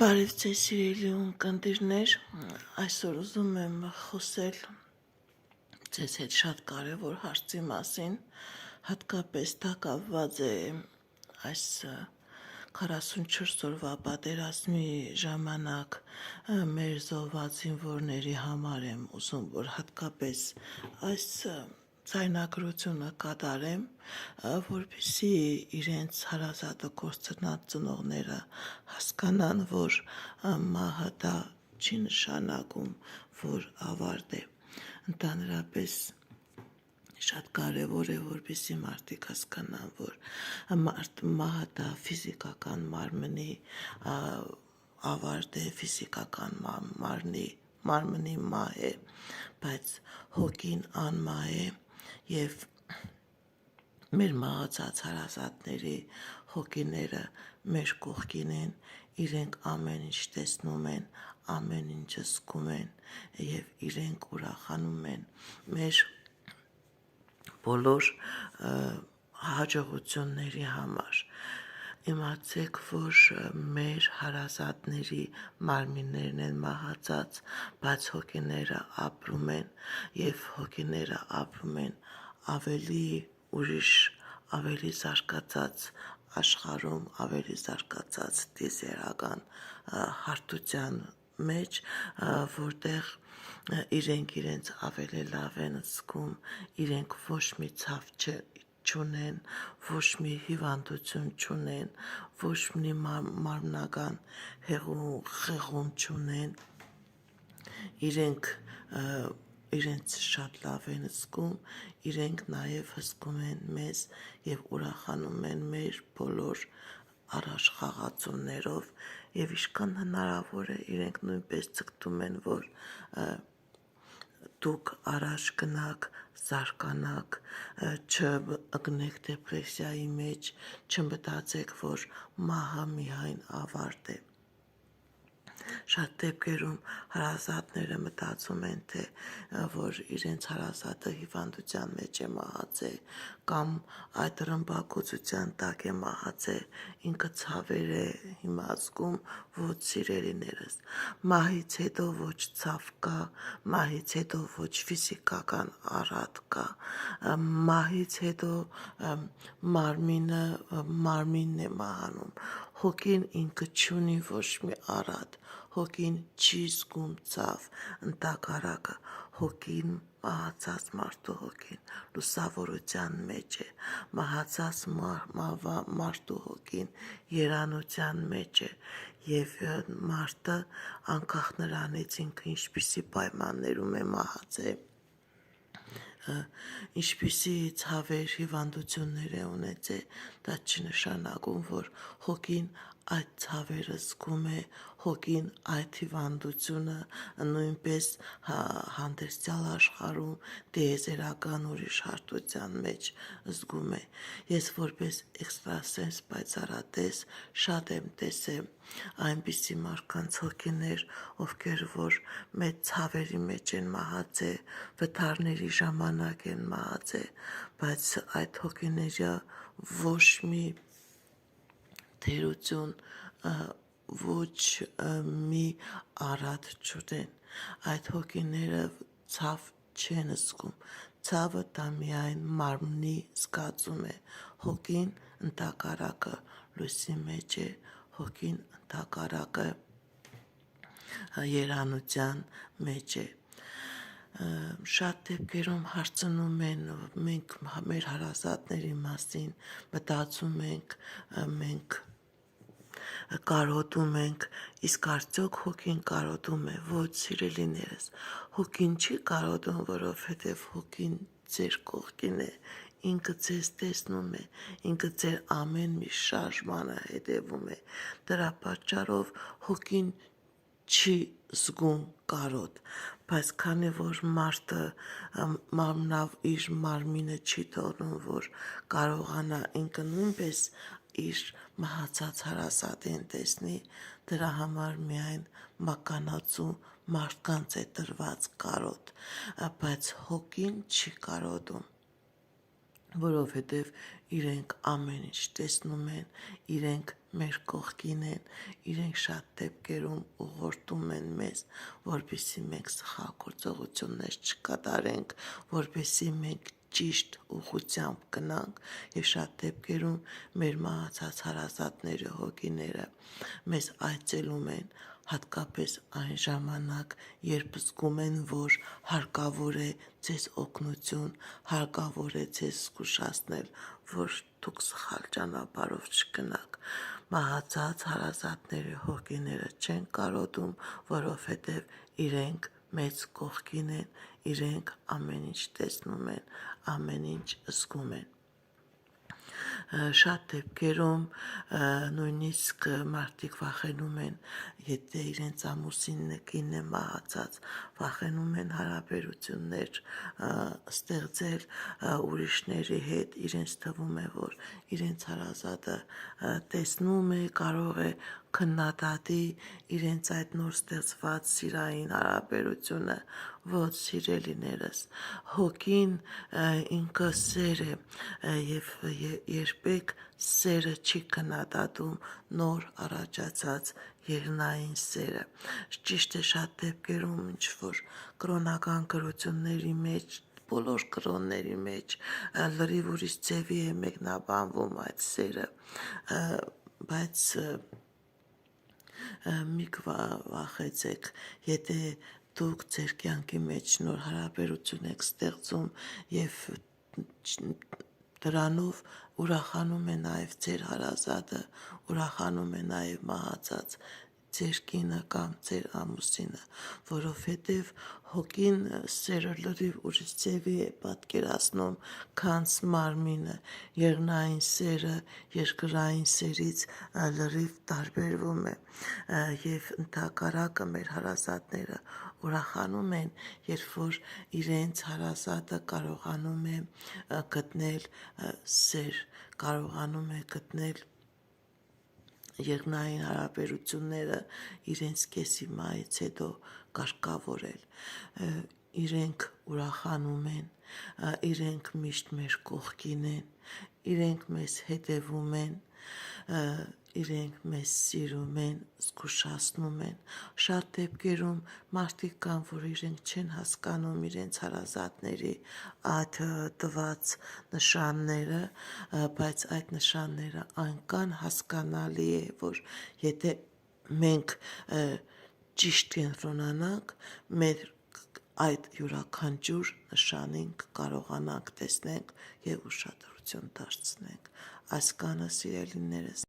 Բարև ձեզ սիրելի ունկնդիրներ, այսօր ուզում եմ խոսել ձեզ հետ շատ կարևոր հարցի մասին, հատկապես դա կապված է այս 44 օրվա պատերազմի ժամանակ մեր զոհված զինվորների համար եմ ուզում, որ հատկապես այս ձայնագրությունը կատարեմ, որպեսզի իրենց հարազատը կորցնած ծնողները հասկանան, որ մահը դա չի նշանակում, որ ավարտ է։ Ընդհանրապես շատ կարևոր է, որպեսզի մարդիկ հասկանան, որ մահը դա ֆիզիկական մարմնի ավարտ է, ֆիզիկական մարմնի մահ է, բայց հոգին անմահ է և մեր մահացած հարազատների հոգիները մեր կողքին են, իրենք ամեն ինչ տեսնում են, ամեն ինչ զգում են և իրենք ուրախանում են մեր բոլոր հաջողությունների համար։ Իմացեք, որ մեր հարազատների մարմիններն են մահացած, բայց հոգիները ապրում են և հոգիները ապրում են ավելի ուրիշ, ավելի զարգացած աշխարհում, ավելի զարգացած տիեզերական հարթության մեջ, որտեղ իրենք իրենց ավելի լավ են զգում, իրենք ոչ մի ցավ չունեն, ոչ մի հիվանդություն չունեն, ոչ մի մարմնական խեղում չունեն, իրենց շատ լավ են զգում, իրենք նաև հսկում են մեզ և ուրախանում են մեր բոլոր առաջխաղացումներով և ինչքան հնարավոր է իրենք նույնպես ձգտում են, որ դուք առաջ գնաք, զարկանաք, չընկնեք դեպրեսիայի մեջ, չմտածեք, որ մահը միայն ավարտ է։ Շատ դեպքերում հարազատները մտածում են, թե որ իրենց հարազատը հիվանդության մեջ է մահացել կամ այդ ռմբակոծության տակ է մահացել, ինքը ցավեր է հիմա զգում, ոչ սիրելիներս, մահից հետո ոչ ցավ կա, մահից հետո ոչ ֆիզիկական առատ կա, մահից հետո մարմինն է մահանում, հոգին ինքը չունի ոչ մի առատ, հոգին չի զգում ցավ, ընդհակառակը հոգին մահացած մարդու հոգին լուսավորության մեջ է, մահացած մարդու հոգին երանության մեջ է և մարդը անկախ նրանից ինքը ինչպիսի պայմաններում է մահացել, ինչպիսի ցավեր, հիվանդություններ է ունեցել, դա չի նշանակում, որ հոգին այդ ցավերը զգում է, հոգին այդ հիվանդությունը նույնպես հանդերձյալ աշխարհում տիեզերական ուրիշ հարթության մեջ զգում է։ Ես որպես էքստրասենս պայծառատես շատ եմ տեսել այնպիսի մարդկանց հոգիներ, ովքեր որ մեծ ցավերի մեջ են մահացել, վթարների ժամանակ են մահացել, բայց այդ հոգիները ոչ մի թերություն, ոչ մի առատ չունեն, այդ հոգիները ցավ չեն զգում, ցավը դա միայն մարմնի զգացում է, հոգին ընդհակառակը լույսի մեջ է, հոգին ընդհակառակը երանության մեջ է։ Շատ դեպքերում հարցնում են, մենք մեր հարազատների մասին մտածում ենք, մենք կարոտում ենք, իսկ արդյոք հոգին կարոտում է, ոչ սիրելիներս, հոգին չի կարոտում, որովհետև հոգին ձեր կողքին է, ինքը ձեզ տեսնում է, ինքը ձեր ամեն մի շարժմանը հետևում է, դրա պատճառով հոգին չի զգում կարոտ, բայց քանի որ մարդը իր մարմինը չի թողնում, որ կարողանա ինքը նույնպես իր մահացած հարազատին տեսնի, դրա համար միայն մականացու մարդկանց է տրված կարոտ, բայց հոգին չի կարոտում, որովհետև իրենք ամեն ինչ տեսնում են, իրենք մեր կողքին են, իրենք շատ դեպքերում ուղղորդում են մեզ, որպեսզի մենք սխալ գործողություններ չկատարենք, որպեսզի մենք ճիշտ ուղղությամբ գնանք եւ շատ դեպքերում մեր մահացած հարազատները, հոգիները մեզ այցելում են, հատկապես այն ժամանակ, երբ զգում են, որ հարկավոր է ձեզ օգնություն, հարկավոր է ձեզ զգուշացնել, որ դուք սխալ ճանապարհով չգնաք։ Մահացած հարազատները, հոգիները չեն կարոտում, որովհետև իրենք մեծ կողքին են, իրենք ամեն ինչ տեսնում են, ամեն ինչ զգում են։ Շատ դեպքերում նույնիսկ մարդիկ վախենում են, եթե իրենց ամուսինն է, կինն է մահացած, վախենում են հարաբերություններ ստեղծել ուրիշների հետ, իրենց թվում է, որ իրենց հարազատը տեսնում է, կարող է քննադատի իրենց այդ նոր ստեղծված սիրային հարաբերությունը, ոչ սիրելիներս, հոգին ինքը սեր է եւ երբեք սերը չի քննադատում նոր առաջացած եղնային սերը։ Ճիշտ է, շատ դեպքերում ինչ որ կրոնական գրությունների մեջ, բոլոր կրոնների մեջ լրիվ ուրիշ ձևի է մեկնաբանվում այդ սերը, բայց մի վախեցեք, եթե դուք ձեր կյանքի մեջ նոր հարաբերություն եք ստեղծում եւ դրանով ուրախանում է նաև ձեր հարազատը, ուրախանում է նաև մահացած ձեր կինը կամ ձեր ամուսինը, որովհետև հոգին սերը լրիվ ուրիշ ձևի է պատկերացնում, քան մարմինը, եղնային սերը երկրային սերից լրիվ տարբերվում է, եւ ընդհակառակը մեր հարազատները ուրախանում են, երբ որ իրենց հարազատը կարողանում է գտնել սեր, կարողանում է գտնել եղնային հարաբերությունները իրենց կեսի մահից հետո կարգավորել, իրենք ուրախանում են, իրենք միշտ մեր կողքին են, իրենք մեզ հետևում են, իրենք մեզ սիրում են, զգուշացնում են, շատ դեպքերում մարդիկ կան, որ իրենք չեն հասկանում իրենց հարազատների այդ տված նշանները, բայց այդ նշանները այնքան հասկանալի է, որ եթե մենք ճիշտ կենտրոնանանք, մեր այդ յուրաքանչյուր նշանին կարողանանք տեսնենք եւ ուշադրություն դարձնենք։ Այսքանը, սիրելիներս,